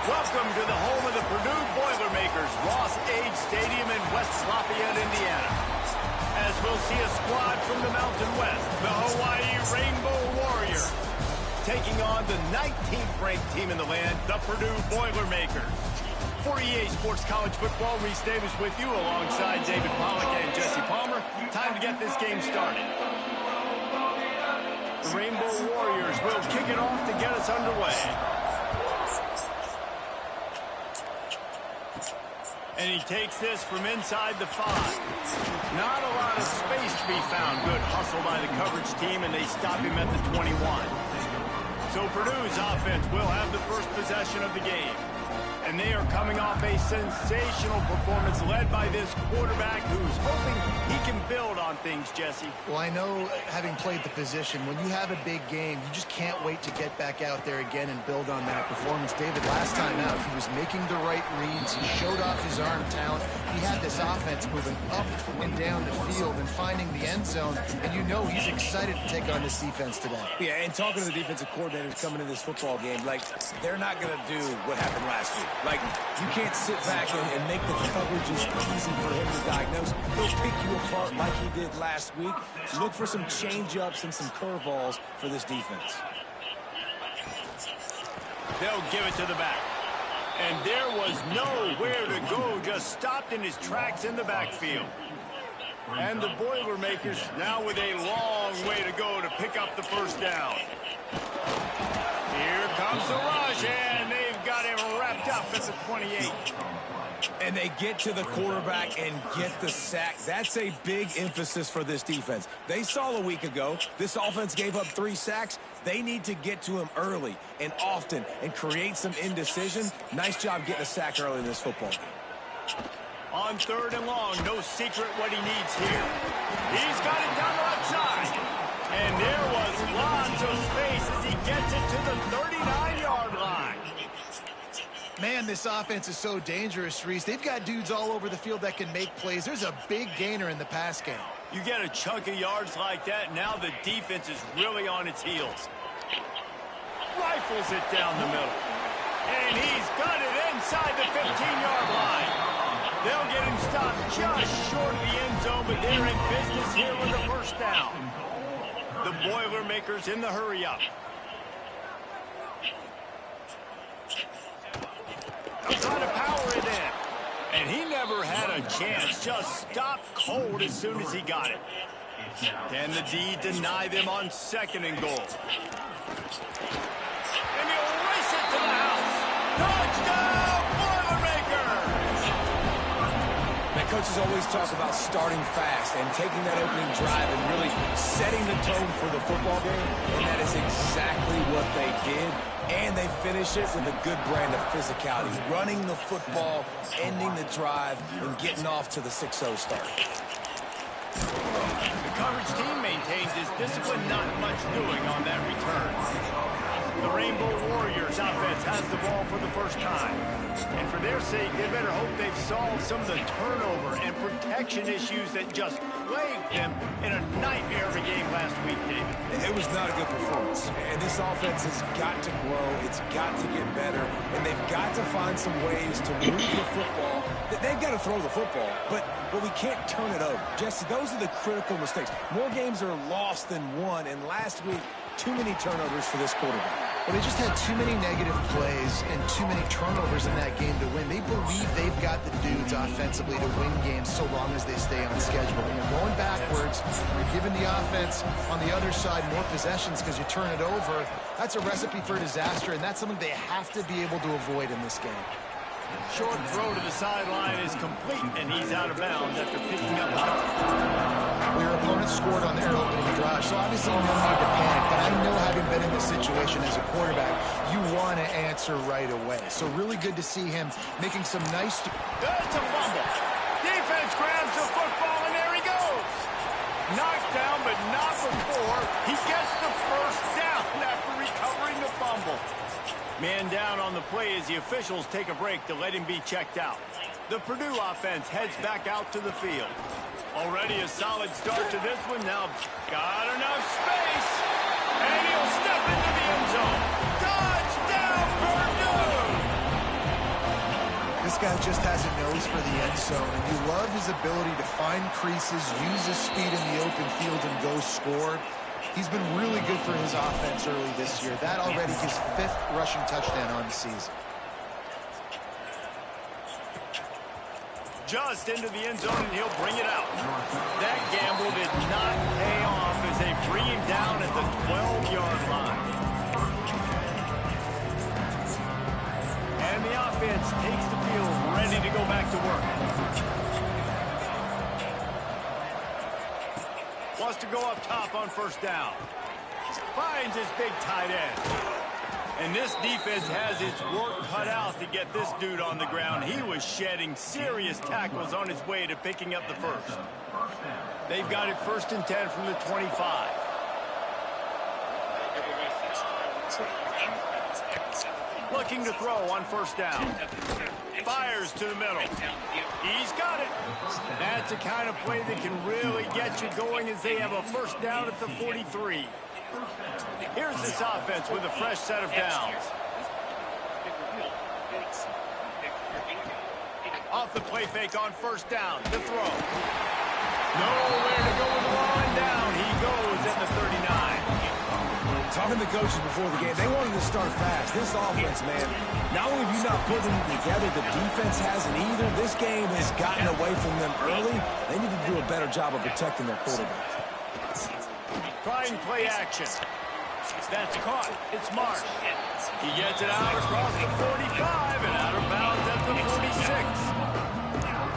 Welcome to the home of the Purdue Boilermakers, Ross Age Stadium in West Lafayette, Indiana. As we'll see a squad from the Mountain West, the Hawaii Rainbow Warriors, taking on the 19th ranked team in the land, the Purdue Boilermakers. For EA Sports College Football, Reese Davis with you alongside David Pollack and Jesse Palmer. Time to get this game started. The Rainbow Warriors will kick it off to get us underway. And he takes this from inside the 5. Not a lot of space to be found. Good hustle by the coverage team, and they stop him at the 21. So Purdue's offense will have the first possession of the game. And they are coming off a sensational performance led by this quarterback who's hoping he can build on things, Jesse. Well, I know, having played the position, when you have a big game, you just can't wait to get back out there again and build on that performance. David, last time out, he was making the right reads. He showed off his arm talent. He had this offense moving up and down the field and finding the end zone. And you know he's excited to take on this defense today. Yeah, and talking to the defensive coordinators coming into this football game, like, they're not going to do what happened last year. Like, you can't sit back and make the coverages easy for him to diagnose. He'll pick you apart like he did last week. Look for some change-ups and some curveballs for this defense. They'll give it to the back. And there was nowhere to go, just stopped in his tracks in the backfield. And the Boilermakers now with a long way to go to pick up the first down. Here comes the rush, and they've got him wrapped up at the 28. And they get to the quarterback and get the sack. That's a big emphasis for this defense. They saw a week ago, this offense gave up 3 sacks. They need to get to him early and often and create some indecision. Nice job getting a sack early in this football game. On 3rd and long, no secret what he needs here. He's got it down the left side. And there was lots of space as he gets it to the 39-yard line. Man, this offense is so dangerous, Reese. They've got dudes all over the field that can make plays. There's a big gainer in the pass game. You get a chunk of yards like that, now the defense is really on its heels. Rifles it down the middle. And he's got it inside the 15-yard line. They'll get him stopped just short of the end zone, but they're in business here with the first down. The Boilermakers in the hurry-up. They'll try to power it in. And he never had a chance. Just stopped cold as soon as he got it. Can the D deny them on 2nd and goal? And he'll race it to the house. Touchdown, Boilermakers! Man, coaches always talk about starting fast and taking that opening drive and really setting the tone for the football game. And that is exactly what they did. And they finish it with a good brand of physicality. Running the football, ending the drive, and getting off to the 6-0 start. The coverage team maintains his discipline, not much doing on that return. Rainbow Warriors offense has the ball for the first time. And for their sake, they better hope they've solved some of the turnover and protection issues that just plagued them in a nightmare of a game last week, David. It was not a good performance. And this offense has got to grow. It's got to get better. And they've got to find some ways to move the football. They've got to throw the football, but we can't turn it over. Jesse, those are the critical mistakes. More games are lost than won, and last week, too many turnovers for this quarterback. Well, they just had too many negative plays and too many turnovers in that game to win. They believe they've got the dudes offensively to win games so long as they stay on schedule. When you're going backwards, you're giving the offense on the other side more possessions because you turn it over. That's a recipe for disaster, and that's something they have to be able to avoid in this game. Short throw to the sideline is complete, and he's out of bounds after picking up a Well, your opponent scored on their opening drive, so obviously no need to panic. But I know, having been in this situation as a quarterback, you want to answer right away. So really good to see him making some nice... That's a fumble. Defense grabs the football, and there he goes. Knocked down, but not before. He gets the first down after recovering the fumble. Man down on the play as the officials take a break to let him be checked out. The Purdue offense heads back out to the field. Already a solid start to this one. Now got enough space. And he'll step into the end zone. Touchdown, Purdue! This guy just has a nose for the end zone, and you love his ability to find creases, use his speed in the open field, and go score. He's been really good for his offense early this year. That already his 5th rushing touchdown on the season. Just into the end zone, and he'll bring it out. That gamble did not pay off as they bring him down at the 12-yard line. And the offense takes the field, ready to go back to work. Wants to go up top on first down. Finds his big tight end. And this defense has its work cut out to get this dude on the ground. He was shedding serious tackles on his way to picking up the first. They've got it 1st and 10 from the 25. Looking to throw on first down. Fires to the middle. He's got it. That's the kind of play that can really get you going as they have a first down at the 43. Here's this offense with a fresh set of downs. Off the play fake on first down. The throw. Nowhere to go with the line down. He goes at the 39. Talking to the coaches before the game, they wanted to start fast. This offense, man, not only have you not put them together, the defense hasn't either. This game has gotten away from them early. They need to do a better job of protecting their quarterback. Trying play action. That's caught. It's Marsh. He gets it out across the 45 and out of bounds at the 46.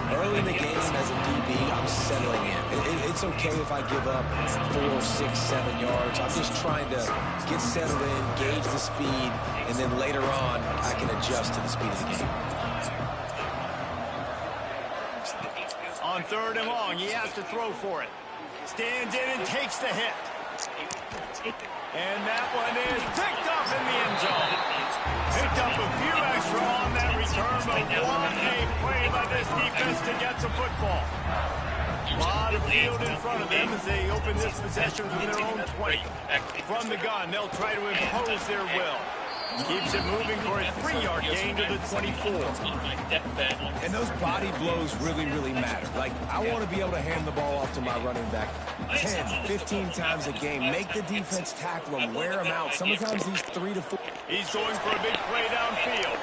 Early in the game as a DB, I'm settling in. It's okay if I give up 4, 6, 7 yards. I'm just trying to get settled in, gauge the speed, and then later on, I can adjust to the speed of the game. On 3rd and long, he has to throw for it. Stands in and takes the hit. And that one is picked up in the end zone. Picked up a few extra on that return, but what a play by this defense to get the football. A lot of field in front of them as they open this possession from their own 20. From the gun, they'll try to impose their will. Keeps it moving for a 3-yard gain to the 24. And those body blows really, really matter. Like, I want to be able to hand the ball off to my running back 10, 15 times a game. Make the defense tackle him, wear him out. Sometimes he's 3 to 4. He's going for a big play downfield.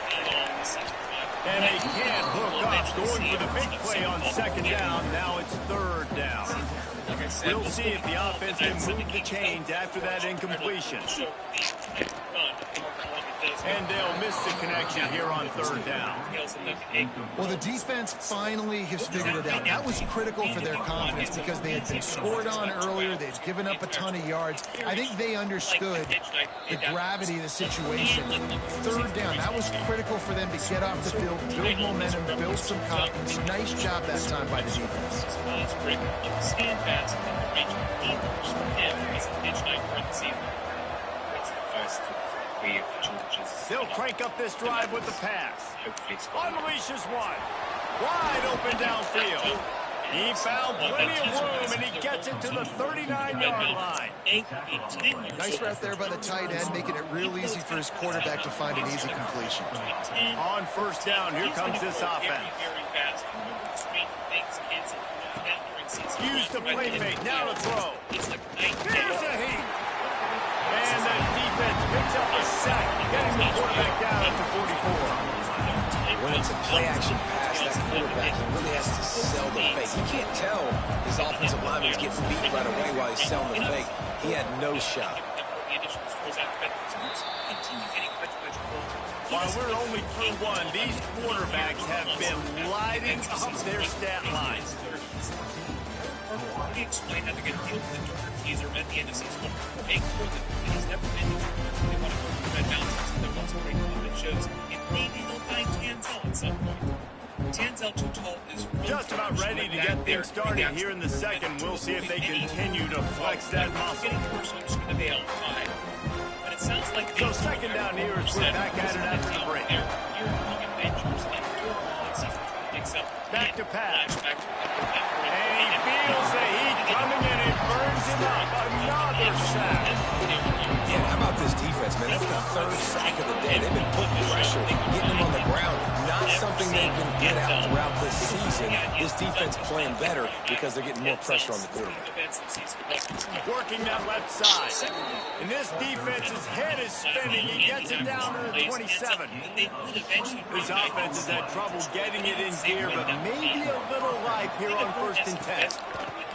And they can't hook up. Going for the big play on 2nd down. Now it's 3rd down. We'll see if the offense can move the chains after that incompletion. And they'll miss the connection here on 3rd down. Well, the defense finally has figured it out. That was critical for their confidence because they had been scored on earlier. They'd given up a ton of yards. I think they understood the gravity of the situation. 3rd down, that was critical for them to get off the field, build momentum, build some confidence. Nice job that time by the defense. They'll crank up this drive with the pass. Unleashes one. Wide open downfield. He found plenty of room, and he gets it to the 39-yard line. Nice route there by the tight end, making it real easy for his quarterback to find an easy completion. On first down, here comes this offense. Use the play fake, now to throw. Here's a heat. And the defense picks up a sack, getting the quarterback down to 44. When it's a play-action pass, that quarterback really has to sell the fake. You can't tell his offensive lineman is getting beat right away while he's selling the fake. He had no shot. While we're only through one, these quarterbacks have been lighting up their stat lines. Explain how they're going to deal with the Jordan teaser at the end of season 1. Big for them. He's never been to they want to go through that balance. That was a great club that shows it maybe they'll find Tanzel at some point. Tanzel too tall is just about ready to get things started here in the second. We'll see if they continue to flex that muscle. Getting towards who's going to be on time. But it sounds like so second down here is we're back at it after the break. Back to pass. And he feels the heat coming and it burns him up. Another sack. Yeah, how about this defense, man? That's the third sack of the day. They've been putting pressure, getting them on the ground. Not something they've been good at throughout this season. This defense playing better because they're getting more pressure on the quarterback. Working that left side. And this defense's head is spinning. He gets it down to the 27. This offense has had trouble getting it in gear, but maybe a little life here on 1st and 10.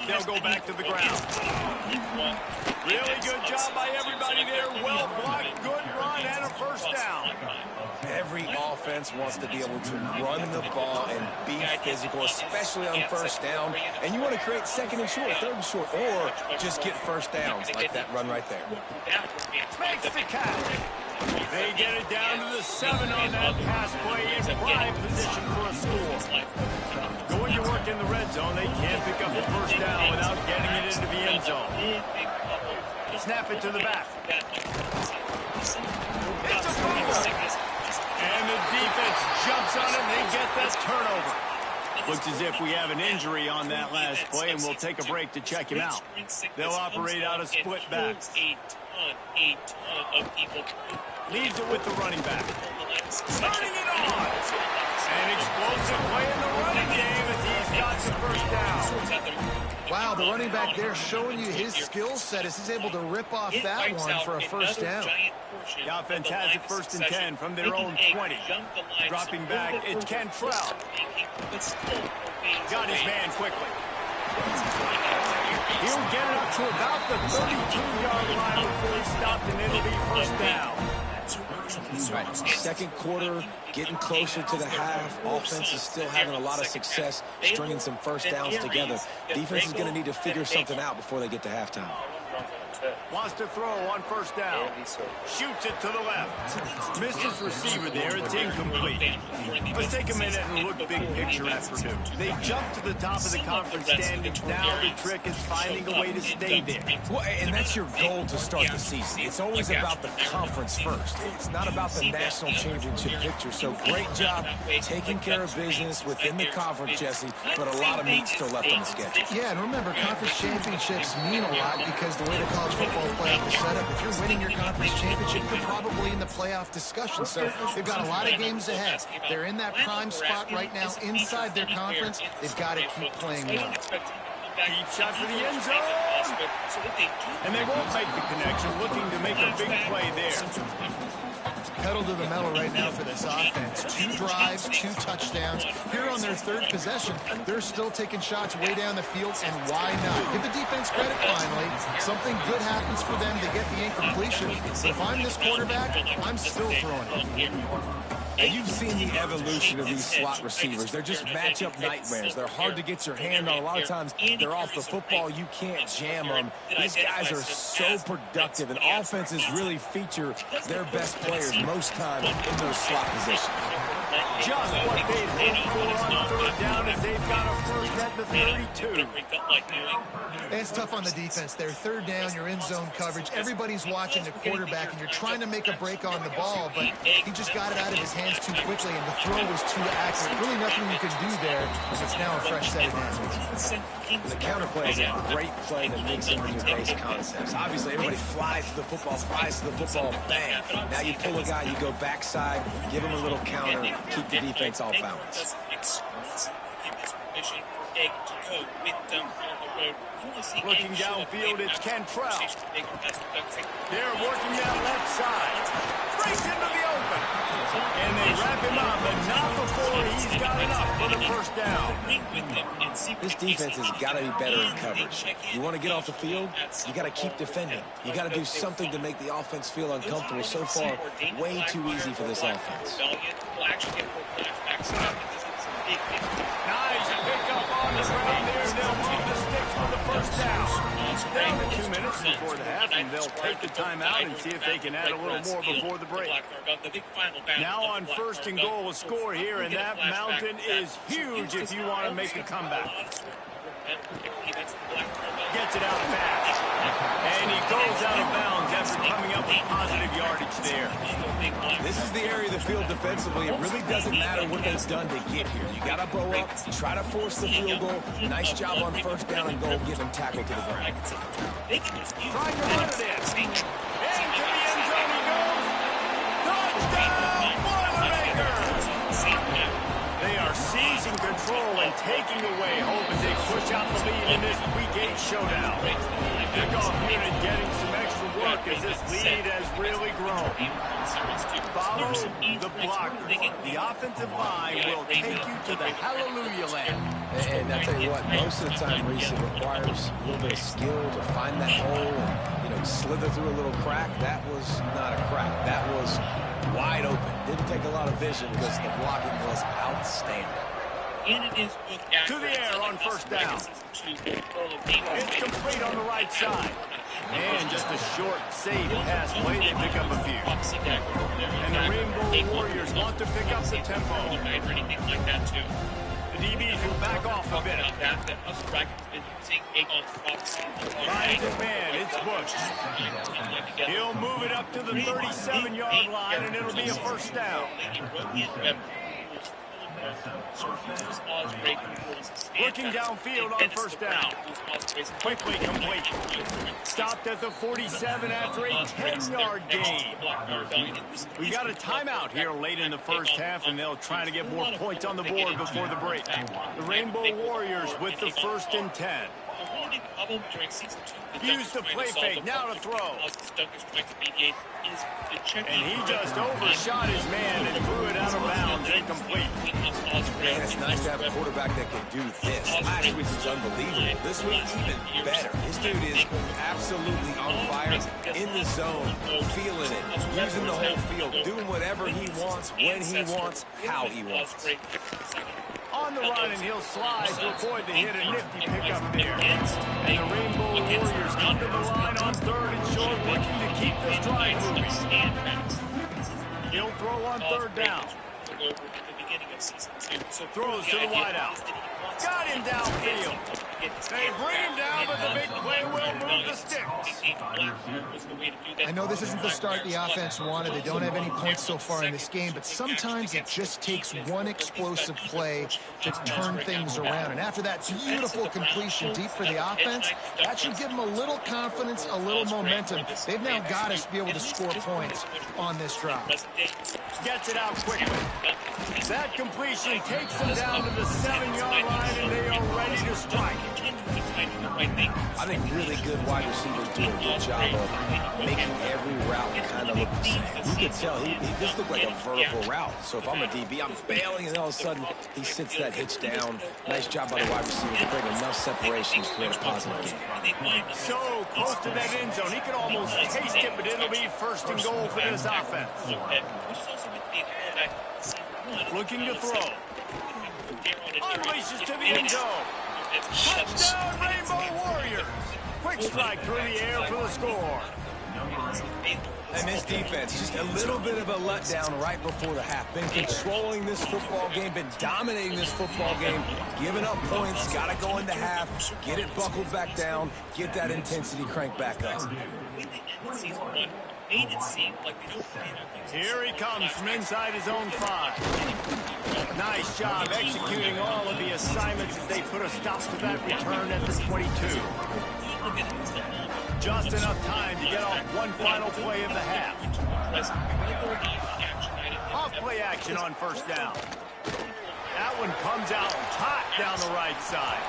They'll go back to the ground. Really good job by everybody there. Well blocked, good run, and a first down. Every offense wants to be able to run the ball and be physical, especially on first down. And you want to create second and short, third and short, or just get first downs like that run right there. Makes the catch. They get it down to the 7 on that pass play in prime position for a score. Going to work in the red zone, they can't pick up the first down without getting it into the end zone. Snap it to the back. It's a fumble. And the defense jumps on it, and they get that turnover. Looks as if we have an injury on that last play, and we'll take a break to check him out. They'll operate out of split backs. Leaves it with the running back. Turning it on. An explosive play in the running game as he's got the first down. Wow, the running back there showing you his skill set as he's able to rip off that one for a first down. The offense has it 1st and 10 from their own 20. Dropping back, it's Cantrell. Got his man quickly. He'll get it up to about the 32-yard line before he stopped, and it'll be first down. Right. Second quarter, getting closer to the half. Offense is still having a lot of success stringing some first downs together. Defense is going to need to figure something out before they get to halftime. Wants to throw on first down. Shoots it to the left. Missed his receiver there. It's incomplete. Let's take a minute and look big picture at Purdue. They jumped to the top of the conference standings. Now the trick is finding a way to stay there. Well, and that's your goal to start the season. It's always about the conference first. It's not about the national championship picture. So great job taking care of business within the conference, Jesse, but a lot of meat still left on the schedule. Yeah, and remember, conference championships mean a lot because the way the college football playoff is set up, if you're winning your conference championship, you're probably in the playoff discussion. So they've got a lot of games ahead. They're in that prime spot right now inside their conference. They've got to keep playing well. Deep shot for the end zone. And they won't make the connection, looking to make a big play there. Pedal to the metal right now for this offense. 2 drives, 2 touchdowns. Here on their 3rd possession, they're still taking shots way down the field, and why not? Give the defense credit finally. Something good happens for them to get the incompletion. So if I'm this quarterback, I'm still throwing it. And you've seen the evolution of these slot receivers. They're just matchup nightmares. They're hard to get your hand on. A lot of times, they're off the football. You can't jam them. These guys are so productive, and offenses really feature their best players most time in those slot positions. just what they'd hoped for on third down as they've got a first at the 32. It's tough on the defense there. Third down, you're in zone coverage. Everybody's watching the quarterback, and you're trying to make a break on the ball, but he just got it out of his hands too quickly, and the throw was too accurate. Really nothing you can do there, and it's now a fresh set of downs. The counter play is a great play that makes into your base concepts. Obviously, everybody flies to the football, bang. Now you pull a guy, you go backside, give him a little counter, keep the defense off balance. Looking downfield, it's Cantrell. They're working that left side. Breaks into the open. And they wrap him up, but not before he's got enough for the first down. This defense has got to be better in coverage. You want to get off the field, you got to keep defending. You got to do something to make the offense feel uncomfortable. So far, way too easy for this offense. Nice pickup on the ground there. They'll move the sticks for the first down. Down to 2 minutes before the half, and they'll take the timeout and see if they can add a little more before the break. Now on first and goal, a score here, and that mountain is huge if you want to make a comeback. Gets it out fast. And he goes out of bounds after coming up with positive yardage there. This is the area of the field defensively. It really doesn't matter what they've done to get here. You got to bow up, try to force the field goal. Nice job on first down and goal, get them tackled to the ground. Trying to run it in. Into the end zone he goes. Touchdown, Boilermakers! They are seizing control and taking away hope as they push out the lead in this Week 8 showdown. Kickoff unit getting some extra work as this lead has really grown. Follow the blocker. The offensive line will take you to the hallelujah land. And I tell you what, most of the time, Reese, it requires a little bit of skill to find that hole and, slither through a little crack. That was not a crack. That was wide open. Didn't take a lot of vision because the blocking was outstanding. To the air on first down. It's complete on the right side. And just a short, safe pass play. They pick up a few. And the Rainbow Warriors want to pick up the tempo. The DBs will back off a bit. Finds his man. It's Bush. He'll move it up to the 37-yard line, and it'll be a first down. Looking downfield on first down. Quickly complete. Stopped at the 47 after a 10-yard gain. We got a timeout here late in the first half, and they'll try to get more points on the board before the break. The Rainbow Warriors with the 1st and 10. Use the play fake, now to throw. And he just overshot his man and threw it out of bounds, incomplete. Man, it's nice to have a quarterback that can do this. Last week was unbelievable. This week, even better. This dude is absolutely on fire, in the zone, feeling it, using the whole field, doing whatever he wants, when he wants, how he wants. On the run, and he'll slide to avoid the hit. A nifty pickup there. And the Rainbow Warriors come to the line on 3rd and short, looking to keep this drive moving. He'll throw on 3rd down. Throws to the wideout. Got him downfield. They bring him down, but the big play will move the sticks. I know this isn't the start the offense wanted. They don't have any points so far in this game, but sometimes it just takes one explosive play to turn things around. And after that beautiful completion deep for the offense, that should give them a little confidence, a little momentum. They've now got to be able to score points on this drive. Gets it out quickly. That completion takes them down to the 7-yard line, and they are ready to strike. I think really good wide receivers do a good job of making every route kind of look the same. You can tell this looked like a vertical route. So if I'm a DB, I'm bailing, and all of a sudden he sits that hitch down. Nice job by the wide receiver to create enough separation to create a positive game. So close to that end zone, he can almost taste it, but it'll be 1st and goal for this offense. Looking to throw. Unleashes to the end zone. Touchdown, Rainbow Warriors. Quick strike through the air for the score. And this defense, just a little bit of a letdown right before the half. Been controlling this football game, been dominating this football game, giving up points, got to go into half, get it buckled back down, get that intensity cranked back up. Here he comes from inside his own 5. Nice job executing all of the assignments as they put a stop to that return at the 22. Just enough time to get off one final play of the half. Off play action on first down. That one comes out hot down the right side.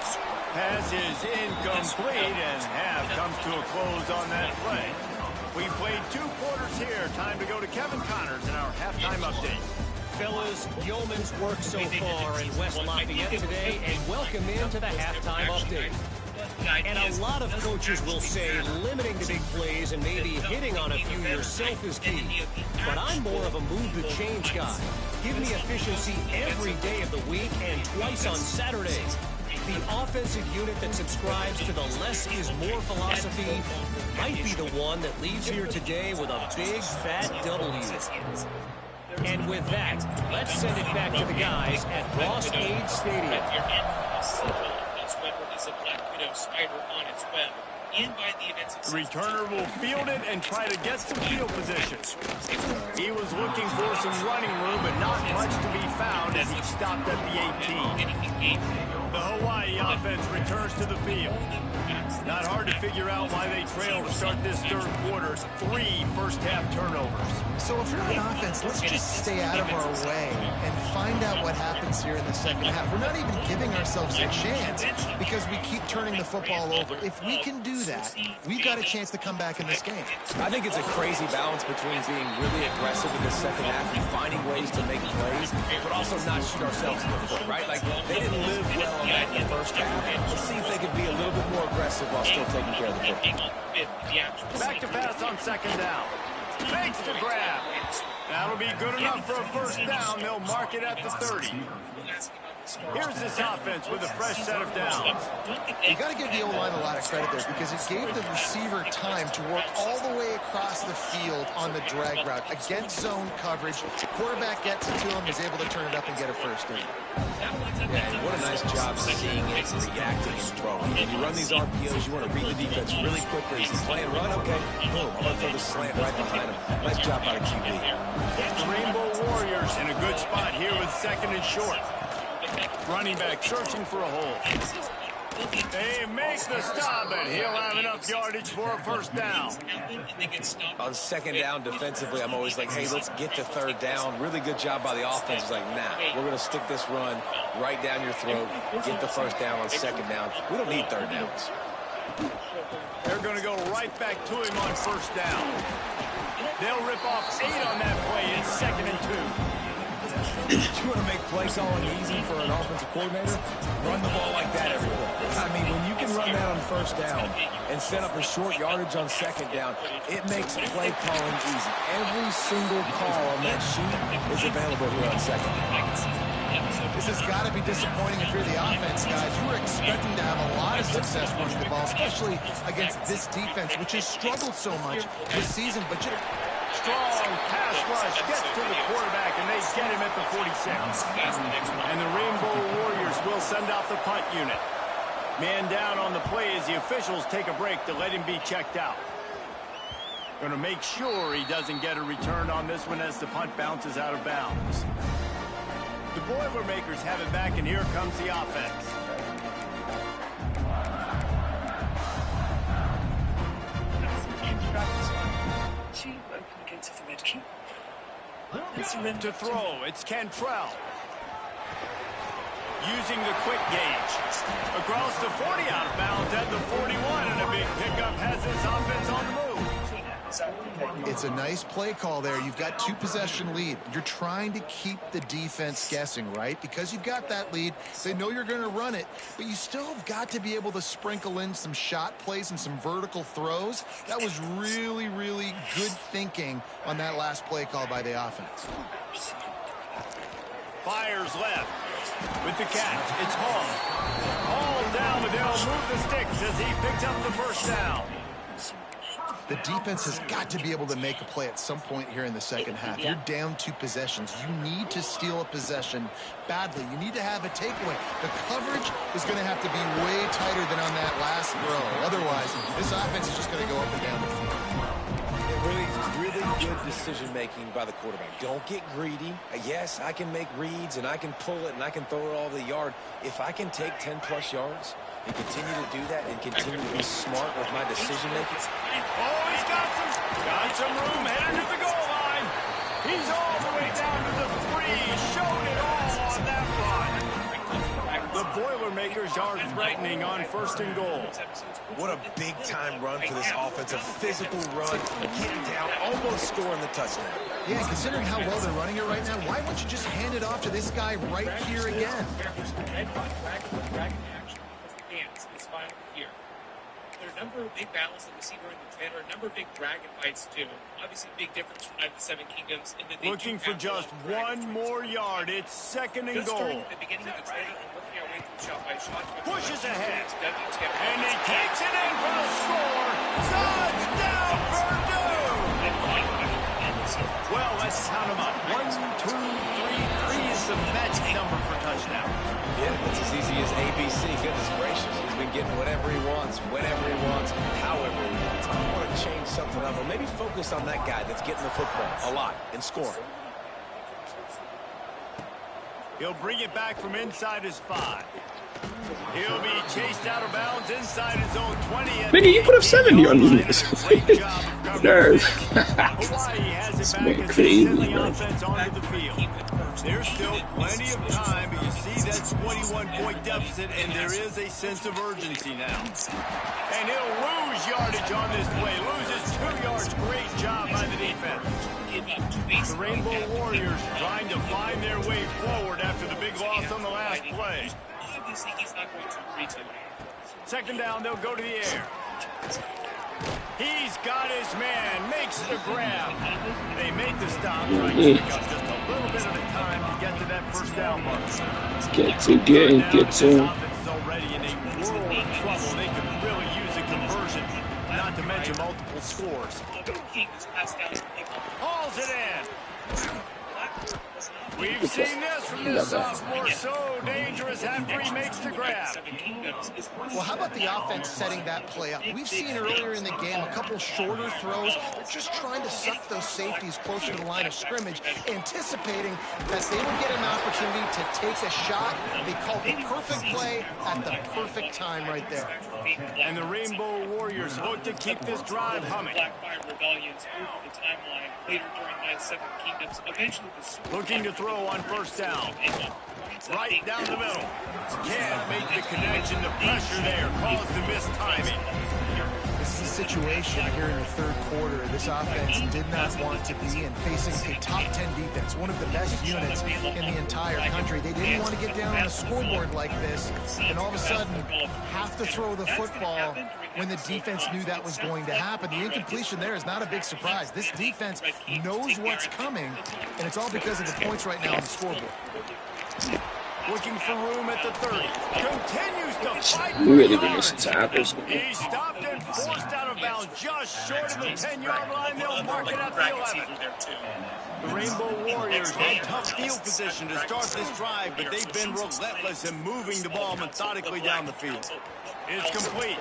Pass is incomplete, and half comes to a close on that play. We played 2 quarters here. Time to go to Kevin Connors in our halftime update. Fellas, yeoman's work so far in West Lafayette today, and welcome into the halftime update. And a lot of coaches will say limiting the big plays and maybe hitting on a few yourself is key. But I'm more of a move the change guy. Give me efficiency every day of the week and twice on Saturdays. The offensive unit that subscribes to the less is more philosophy might be the one that leaves here today with a big fat W. And with that, let's send it back to the guys at Ross Age Stadium. The returner will field it and try to get some field position. He was looking for some running room, but not much to be found as he stopped at the 18. The Hawaii offense returns to the field. Not hard to figure out why they trail to start this third quarter. 3 first-half turnovers. So if you're on offense, let's just stay out of our way and find out what happens here in the second half. We're not even giving ourselves a chance because we keep turning the football over. If we can do that, we've got a chance to come back in this game. I think it's a crazy balance between being really aggressive in the second half and finding ways to make plays, but also not shoot ourselves in the foot, right? Like, they didn't live well on that in the first half. Let's see if they can be a little bit more aggressive while still taking care of the football. Back to pass on second down. Makes the grab. That'll be good enough for a first down. They'll mark it at the 30. Here's this offense with a fresh set of downs. You got to give the O-line a lot of credit there because it gave the receiver time to work all the way across the field on the drag route against zone coverage. Quarterback gets it to him, is able to turn it up and get a first down. Yeah, and what a nice job seeing it, reacting, and throwing. When you run these RPOs, you want to read the defense really quickly. Is he playing run? Okay, boom. I'm going to throw the slant right behind him. Nice job by the QB. The Rainbow Warriors in a good spot here with second and short. Running back searching for a hole. They make the stop, and he'll have enough yardage for a first down. On second down defensively, I'm always like, hey, let's get to third down. Really good job by the offense. It's like, nah, we're going to stick this run right down your throat, get the first down on second down. We don't need third downs. They're going to go right back to him on first down. They'll rip off 8 on that play. It's second and 2. You want to make play calling easy for an offensive coordinator? Run the ball like that everywhere. I mean, when you can run that on first down and set up a short yardage on second down, it makes play calling easy. Every single call on that sheet is available here on second down. This has got to be disappointing if you're the offense, guys. You were expecting to have a lot of success running the ball, especially against this defense, which has struggled so much this season. But strong pass rush gets to the quarterback, and they get him at the 46. And the Rainbow Warriors will send out the punt unit. Man down on the play as the officials take a break to let him be checked out. Going to make sure he doesn't get a return on this one as the punt bounces out of bounds. The Boilermakers have it back, and here comes the offense. To throw, it's Cantrell. Using the quick gauge. Across the 40 out of bounds at the 41, and a big pickup has this offense on the move. it's a nice play call there. You've got 2-possession lead. You're trying to keep the defense guessing, right? Because you've got that lead. They know you're going to run it, but you still have got to be able to sprinkle in some shot plays and some vertical throws. That was really, really good thinking on that last play call by the offense. Fires left with the catch. It's Hall. Hall down, but they'll move the sticks as he picks up the first down. the defense has got to be able to make a play at some point here in the second half. You're down 2 possessions. You need to steal a possession badly. You need to have a takeaway. The coverage is going to have to be way tighter than on that last throw. Otherwise, this offense is just going to go up and down the field. Really good decision-making by the quarterback. Don't get greedy. Yes, I can make reads, and I can pull it, and I can throw it all the yard. If I can take 10-plus yards and continue to do that and continue to be smart with my decision-making. Oh, he's got some room headed to the goal line. He's all the way down to the 3. Showed it all on that run. The Boilermakers are threatening on 1st and goal. What a big-time run for this offense. A physical run, getting down, almost scoring the touchdown. Yeah, considering how well they're running it right now, why won't you just hand it off to this guy right here again? There are a number of big battles that we see during the trailer, a number of big dragon fights too. Obviously, big difference from the 7 Kingdoms. In the Looking for just 1 more yard. It's 2nd and goal. At the beginning of the trailer and working our way through shot by shot. Pushes ahead. And he takes it in for the score. Touchdown, Purdue! Well, let's count them up. 1, 2, 3. 3 is the magic number for touchdown. Yeah, that's as easy as ABC. Goodness gracious. He's been getting whatever he wants, whenever he wants, however he wants. I want to change something up, or maybe focus on that guy that's getting the football a lot and scoring. He'll bring it back from inside his 5. He'll be chased out of bounds inside his own 20. Nigga, you put up 70 on me. Nerve. Hawaii has it back as Crazy, they send the bro. offense onto the field. There's still plenty of time, but you see that 21-point deficit, and there is a sense of urgency now. And he'll lose yardage on this play. Loses 2 yards. Great job by the defense. The Rainbow Warriors trying to find their way forward after the big loss on the last play. Obviously, he's not going to agree to it. 2nd down, they'll go to the air. He's got his man, makes the grab. They make the stop, trying to pick up just a little bit at a time to get to that 1st down mark. Get to. This offense is already in a world of trouble. They could really use a conversion, not to mention multiple scores. Hauls it in. We've seen this from this sophomore, so dangerous after he makes the grab. Well, how about the offense setting that play up? We've seen earlier in the game a couple shorter throws. They're just trying to suck those safeties closer to the line of scrimmage, anticipating that they will get an opportunity to take a shot. They call the perfect play at the perfect time right there. And the Rainbow Warriors look to keep this drive humming. Blackfire rebellions over the timeline later during the 7 Kingdoms. Eventually, Looking to throw on 1st down. Right down the middle. Can't make the connection. The pressure there caused the missed timing. This is a situation here in the 3rd quarter. This offense did not want to be in, facing a top 10 defense, one of the best units in the entire country. They didn't want to get down on the scoreboard like this, and all of a sudden have to throw the football when the defense knew that was going to happen. The incompletion there is not a big surprise. This defense knows what's coming, and it's all because of the points right now on the scoreboard. Looking for room at the 30. Continues to fight for Really been yards. missing tackles. He stopped and forced out of bounds just short of the 10-yard line. They'll mark it at the 11. The Rainbow Warriors had tough field position to start this drive, but they've been relentless in moving the ball methodically down the field. It's complete.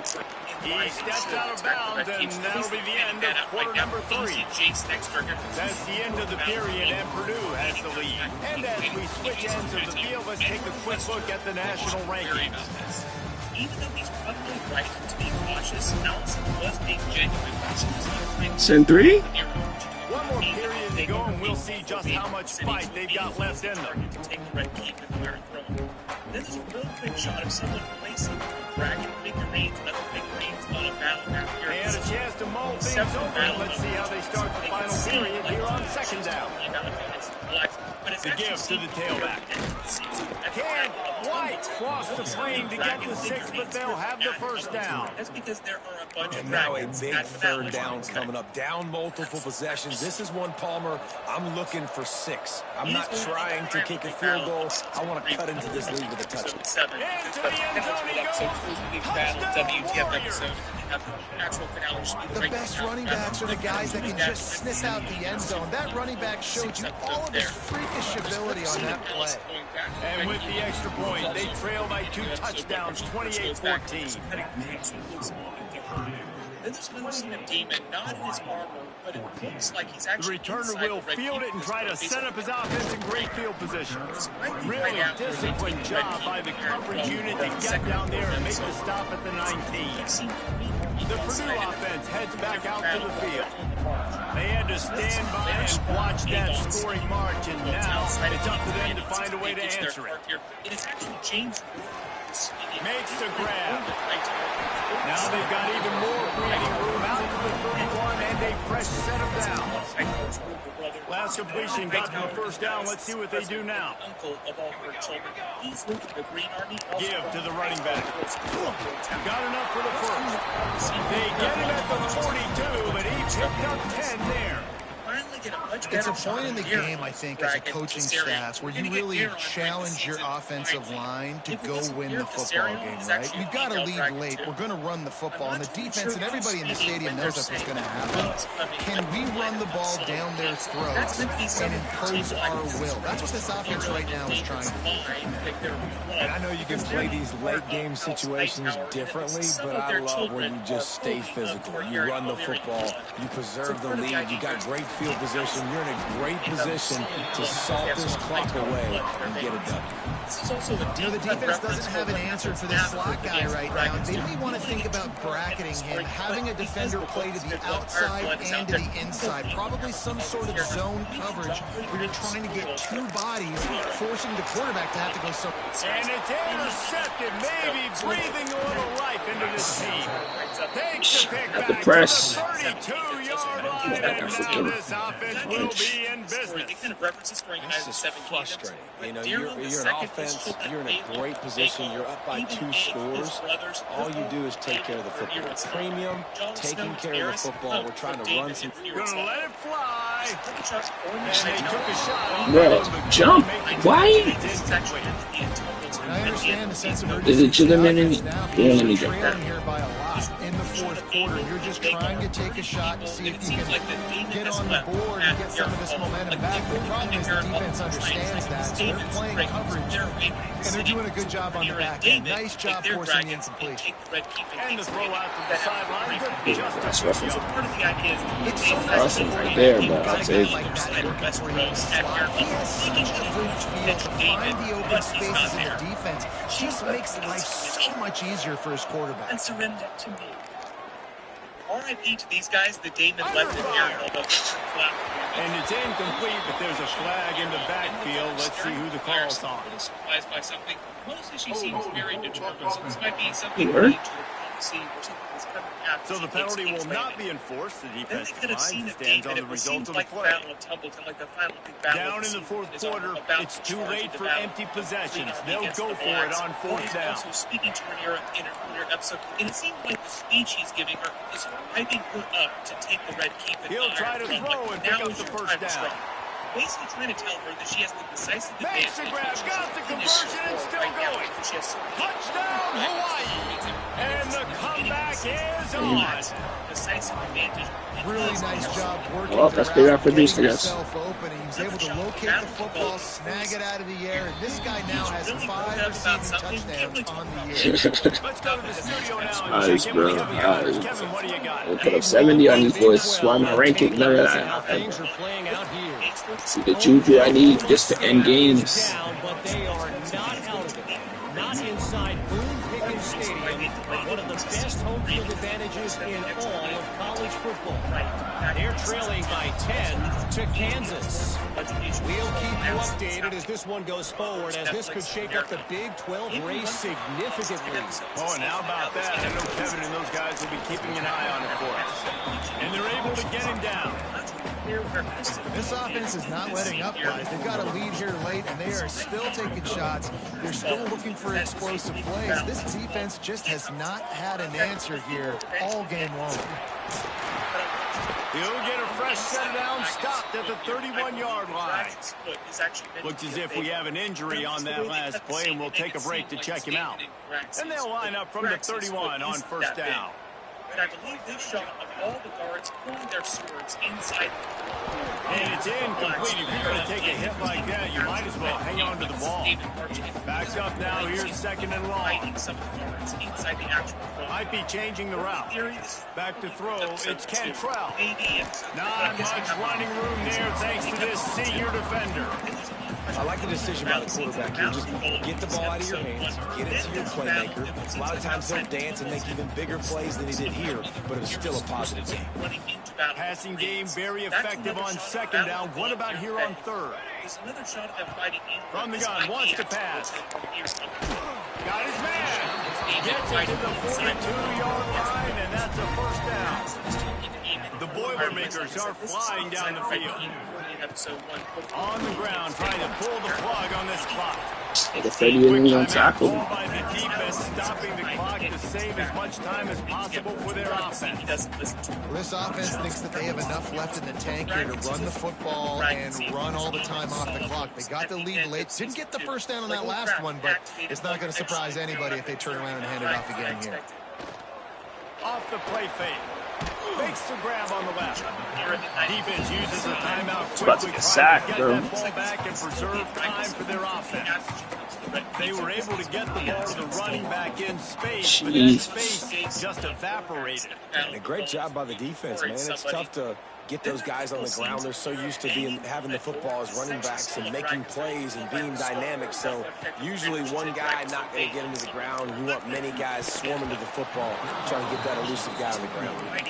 He steps out of bounds, and that'll be the end of quarter number 3. That's the end of the period, and Purdue has the lead. And as we switch ends of the field, let's take a quick look at the national rankings. Even though he's probably right to be cautious, Allison was being genuine. Send 3? One more period to go, and we'll see just how much fight they've got left in them. Take the red keep and clear and throw. This is a real quick shot of someone placing dragging big reins, another big reins on a battle now here. They had a chance to mull things over. Let's see how they start the final period here on 2nd down. The give to the tailback. Can't quite cross the plane to get the 6, but they'll have the first down. That's because there are a bunch of And now a dragons big at third that down much. coming up. Down multiple possessions. This is one, Palmer, I'm looking for 6. I'm not trying to kick a field goal. I want to cut into this lead with a touchdown. Into the end zone he goes. Touchdown, Warriors. The best running backs are the guys that can just sniff out the end zone. That running back showed you all of his freakish ability on that play. And with the extra point, they trail by 2 touchdowns, 28-14. This is a demon, not in his armor, but it looks like he's The actually returner will field it and try to set up his offense in great field position. Really disciplined job by the coverage unit to get down there and make the stop at the 19. The Purdue offense heads back out to the field. They had to stand by and watch that scoring march, and now it's up to them to find a way to answer it. It is actually James Makes the grab. Now they've got even more breathing room out to the 31 and a fresh set of downs. Last completion got them the first down. Let's see what they do now. Give to the running back. Got enough for the first. They get him at the 42, but he picked up 10 there. It's a point in the game, I think, as a coaching staff, where you really challenge your offensive line to go win the football game, right? You've got to lead late. We're going to run the football. And the defense and everybody in the stadium knows that's what's going to happen. Can we run the ball down their throats and impose our will? That's what this offense right now is trying to do. And I know you can play these late game situations differently, but I love when you just stay physical. You run the football, you preserve the lead, you got great field position. You're in a great position to salt this clock away and get it done. You know, the defense doesn't have an answer for this slot guy right now. They may want to think about bracketing him, having a defender play to the outside and to the inside. Probably some sort of zone coverage where you're trying to get 2 bodies, forcing the quarterback to have to go somewhere. And it's intercepted, maybe breathing a little life into this team. Takes the pick back to the 32-yard line, and now this offense will be in business. This is frustrating. You know, you're an offense, you're in a great position, you're up by 2 scores. All you do is take care of the football. Premium, taking care of the football. We're trying to run some. Gonna let it fly. And they took a shot on Bro, jump. Why? I understand the sense of Is it urgency legitimate? now. Yeah, let me go. Trailing here by a lot in the fourth quarter. You're just trying to take a shot to see if you can get on the board and get some of this momentum back. The problem is the defense understands that, so they're playing coverage, and they're doing a good job on the back end. Nice job forcing the incompletion. And the throw out to the sideline. Just That's a rough. It's so Awesome right there, but I'll take it. like that working for him. He has such a great feel to find the open spaces in the defense. Just makes life so much easier for his quarterback. And surrender to me. R.I.P. to these guys. The Damon left in here. And it's incomplete, but there's a flag in the backfield. Let's see who the call's on. Surprised by something. Mostly she seems very determined, so this might be something Sure. we need to see or something that's coming out. So the penalty will not be enforced. The Then they defensive could have line seen it, stands on David. the It result seemed of the like the play. Battle of Tumbleton, like the final big battle. Down in the fourth quarter, it's too late for empty possessions. They'll go for it on fourth down. Also speaking to her in an earlier episode, and it seemed like the speech he's giving her is hyping her up to take the red keep. He'll try to throw and pick up the first down. Basically trying to tell her that she has the decisive advantage. Makes the grab, got the conversion, and still going. Touchdown, Hawaii! And the comeback is on. Decisive advantage. Really nice job working. Well, that's big out for getting these, I guess. himself open. He was able to locate the football, snag it out of the air, and this guy now has 5 receiving touchdowns on the year. Let's go to the studio now and Nice, check in with bro. Kevin Connors. Nice. Kevin, what do you got? We'll put up 70 on these boys. That's why my ranking. None of How that. things are playing out here. See the juju I need just to end games. Down, but they are not out of it. Not inside Boone Pickens Stadium, one of the best home field advantages in all of college football. They're trailing by 10 to Kansas. We'll keep you updated as this one goes forward, as this could shake up the Big 12 race significantly. Oh, and how about that? I know Kevin and those guys will be keeping an eye on it for us. And they're able to get him down. This offense is not letting up, guys. They've got a lead here late, and they are still taking shots. They're still looking for explosive plays. This defense just has not had an answer here all game long. He'll get a fresh set down, stopped at the 31-yard line. Looks as if we have an injury on that last play, and we'll take a break to check him out. And they'll line up from the 31 on first down. But I believe this shot of all the guards pulling their swords inside. And it's incomplete. If you're going to take a hit like that, you might as well hang on to the ball. Back up now. Here's second and long. Might be changing the route. Back to throw. It's Cantrell. Not much running room there thanks to this senior defender. I like the decision by the quarterback here. Just get the ball out of your hands, get it to your playmaker. A lot of times he'll dance and make even bigger plays than he did here, but it was still a positive game. Passing game very effective on second down. What about here on third? From the gun, wants to pass. Got his man. Gets it to the 42-yard line, and that's a first down. The Boilermakers are flying down the field. On the ground, trying to pull the plug on this clock. The 30 didn't even tackle. By the defense, stopping the clock to save as much time as possible for their offense. This offense thinks that they have enough left in the tank here to run the football and run all the time off the clock. They got the lead late. Didn't get the first down on that last one, but it's not going to surprise anybody if they turn around and hand it off again here. Off the play fake. Makes the grab on the left. Defense uses a timeout quickly, about to get sacked, bro. Get that ball back and preserve time for their offense. They were able to get the ball to the running back in space, but that space just evaporated. And a great job by the defense, man. It's tough to get those guys on the ground. They're so used to having the football as running backs and making plays and being dynamic. So usually one guy not going to get into the ground. You want many guys swarming to the football, trying to get that elusive guy on the ground. I'm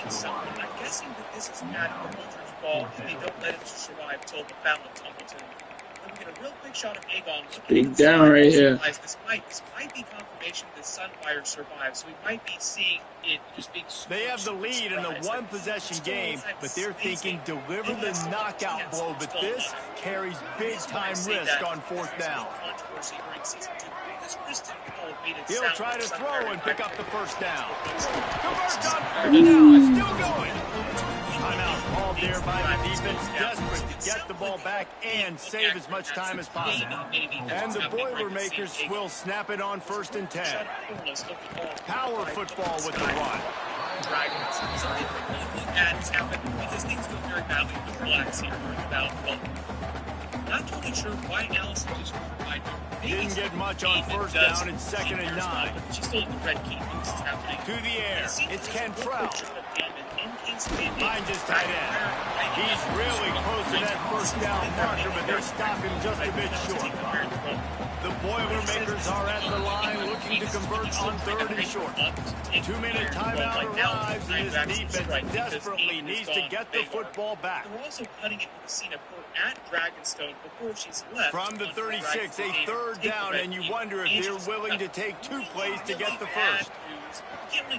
guessing that this is Adam Coulter's ball, and they don't let him survive till the foul of Templeton. We get a real quick shot of Agon. Big down right here. This might be confirmation that Sunfire survives. So we might be seeing it just being. They have the lead in a one-possession game, but they're thinking deliver the knockout blow. But this carries big-time risk on fourth down. He'll try to throw and pick up the first down. Convert on first down. It's still going. Timeout called there by the defense, desperate to get the ball back and save as much time as possible. And the Boilermakers will snap it on 1st and 10. Power football with the run. Because things go very badly with relax here about, well, not totally sure why Allison just provided. Didn't get much on first down and 2nd and 9. She's still in the red key. To the air. It's Cantrell. Finds his tight end. He's really close to that first down marker, but they stop him just a bit short. The Boilermakers are at the line looking to convert on 3rd and short. 2-minute timeout arrives, and his defense desperately needs to get the football back. They're also cutting it with the scene of her at Dragonstone before she's left. From the 36, a 3rd down, and you wonder if they're willing to take 2 plays to get the first.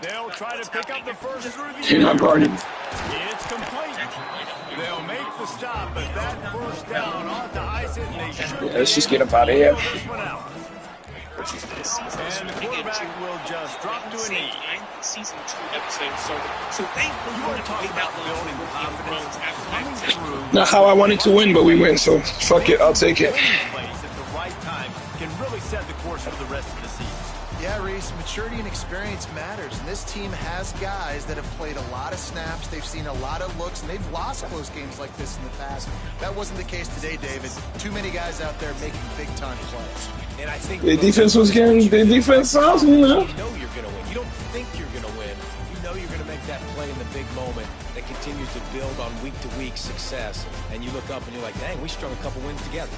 They'll try to pick up the first through the You're not guarding. It's complete. They'll make the stop, but that first down ought to ice it, and they should. Yeah, let's just get up out of here. This one out. And the quarterback will just drop to a knee. Season 2 episode, so thankfully You want to talk about building confidence coming through. Not how I wanted to win, but we win, so fuck it, I'll take it. Plays at the right time can really set the course for the rest of the season. Yeah, Reese, maturity and experience matters, and this team has guys that have played a lot of snaps, they've seen a lot of looks, and they've lost close games like this in the past. That wasn't the case today, David. Too many guys out there making big-time plays. And I think The defense was getting, the defense awesome, you know. You know you're going to win. You don't think you're going to win. You know you're going to make that play in the big moment that continues to build on week-to-week success. And you look up and you're like, dang, we strung a couple wins together.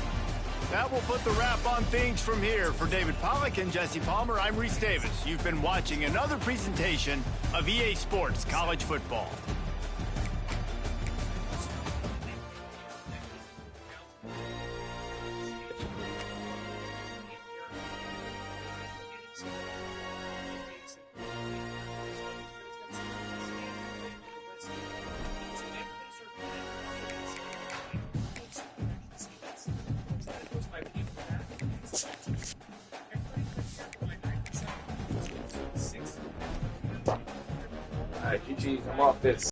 That will put the wrap on things from here. For David Pollack and Jesse Palmer, I'm Reese Davis. You've been watching another presentation of EA Sports College Football. right, GG. I'm off this.